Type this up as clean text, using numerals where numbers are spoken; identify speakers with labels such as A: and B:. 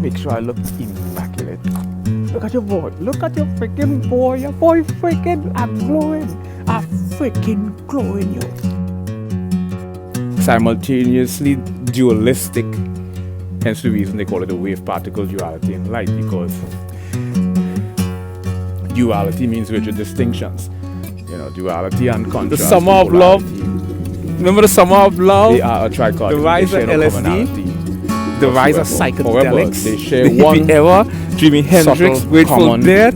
A: make sure I look immaculate. Look at your boy. Look at your freaking boy. Your boy freaking, I'm glowing. I'm freaking glowing, yo. Simultaneously dualistic. Hence the reason they call it a wave particle duality in light, because duality means rigid distinctions. You know, duality and contrast.
B: The summer of love. Remember the summer of love?
A: They are a trichotomy.
B: The rise of LSD. The rise of psychedelics.
A: However, they share one
B: era. Jimi Hendrix, Grateful Dead.